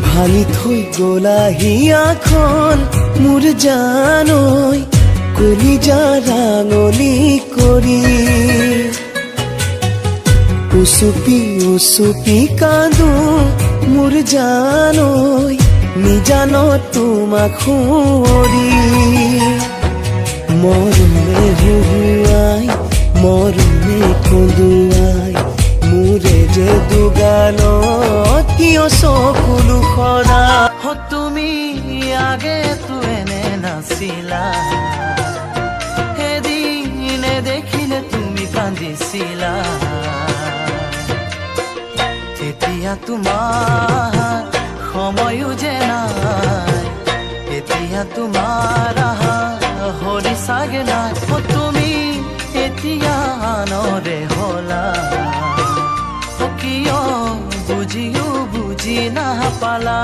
ভাঙি থৈ গলা হিয়াখন মোৰ জানৈ কলিজা ৰাঙলী কৰি উচুপি উচুপি কান্দো মোৰ জানৈ নিজানত তোমাক সুঁৱৰি মৰমে হুহুৱাই মৰমে কন্দুৱাই মোৰে যে দুগালত কিয় চকুলো সৰা তুমি আগেতো এনে নাছিলা এদিনে দেখিলে তুমি কান্দিছিলা এতিয়া তোমাৰ সময়ো যে নাই এতিয়া তোমাৰ হৰি চাগে নাই তুমি এতিয়া আনৰে হলা কিয় বুজিও বুজি নাপালা।